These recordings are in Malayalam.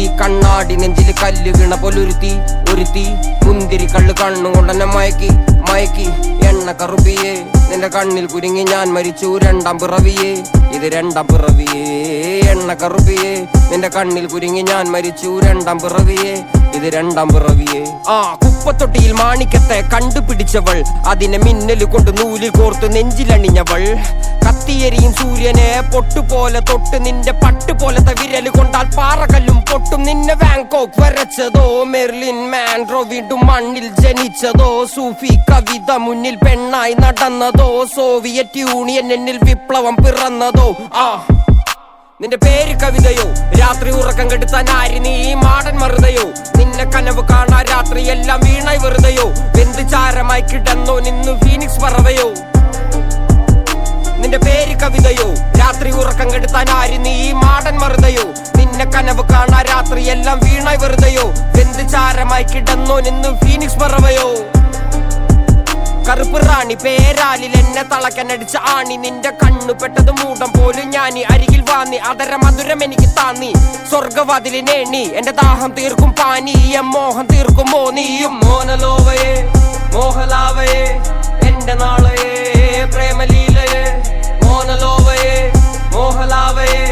ഒരുത്തി കണ്ണാടി നെഞ്ചില് കല്ല് വീണ പോലൊരുത്തി ഒരുത്തി മുന്തിരി കള്ള് കണ്ണുകൊണ്ടെന്നെ മയക്കി എണ്ണ കറുപ്പിയേ നിന്റെ കണ്ണിൽ കുരുങ്ങി ഞാൻ മരിച്ചു രണ്ടാം പിറവിയേ ഇത് രണ്ടാം പിറവിയേ എണ്ണ കറുപ്പിയേ നിന്റെ കണ്ണിൽ കുരുങ്ങി ഞാൻ മരിച്ചു രണ്ടാം പിറവിയേ ഇത് രണ്ടാം പിറവിയേ കുപ്പത്തൊട്ടിയിൽ മാണിക്കത്തെ കണ്ടുപിടിച്ചവൾ അതിനെ മിന്നല് കൊണ്ട് നൂലിൽ കോർത്ത് നെഞ്ചിലണിഞ്ഞവൾ കത്തിയെരിയും സൂര്യനെ പൊട്ടുപോലെ തൊട്ട് നിന്റെ പട്ടുപോലത്തെ വിരല് കൊണ്ടാൽ പാറകല്ലും പൊട്ടും നിന്നെ വാങ്കോക്ക് വരച്ചതോ മെർലിൻ മാൻഡ്രോ വീണ്ടും മണ്ണിൽ ജനിച്ചതോ സൂഫി കവിത മുന്നിൽ പെണ്ണായി നടന്നതോ സോവിയറ്റ് യൂണിയൻ എന്നിൽ വിപ്ലവം പിറന്നതോ നിന്റെ പേര് കവിതയോ രാത്രി ഉറക്കം കെടുത്താൻ ആര് നീ മാടൻ മറുതയോ നിന്നെ കനവ് കാണാ രാത്രി എല്ലാം വീണായി വെറുതെയോ വെന്ത് ചാരമായി കിടന്നോ നിന്നു ഫീനിക്സ് പറവയോ നിന്റെ പേര് കവിതയോ രാത്രി ഉറക്കം കെടുത്താൻ ആര് നീ മാടൻ മറുതയോ നിന്നെ കനവ് കാണാ രാത്രി എല്ലാം വീണായി വെറുതെയോ വെന്ത് ചാരമായി കിടന്നോ നിന്നു ഫീനിക്സ് പറവയോ കറുപ്പ് റാണി പേരാലിൽ എന്നെ തളക്കനടിച്ച ആണി നിന്റെ കണ്ണു പെട്ടത് മൂടം പോലും ഞാനി അരികിൽ വാന്നി അതര മധുരം എനിക്ക് താന്നി സ്വർഗവാതിലിനേണി എന്റെ ദാഹം തീർക്കും പാനീയം മോഹം തീർക്കുമോ നീയും മോനലോവയെ മോഹലാവയെ എന്റെ നാളയെ പ്രേമലീലയെ മോനലോവയെ മോഹലാവയെ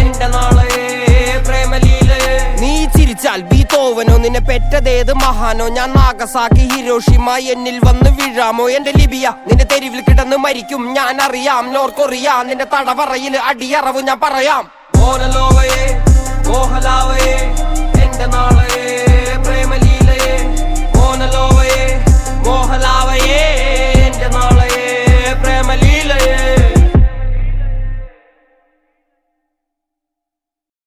എന്റെ നാളയെ പ്രേമലീലയെ നീ ചിരിച്ചാൽ ബീതോവനോ നിന്നെ പെറ്റതേത് മഹാനോ ഞാൻ നാഗസാക്കി ഹിരോഷിമ എന്നിൽ വന്ന് വീഴാമോ എന്റെ ലിബിയ നിന്റെ തെരുവിൽ കിടന്ന് മരിക്കും ഞാൻ അറിയാം നോർക്കൊറിയ നിന്റെ തടവറയിൽ അടിയറവ് ഞാൻ പറയാം മോനലോവയെ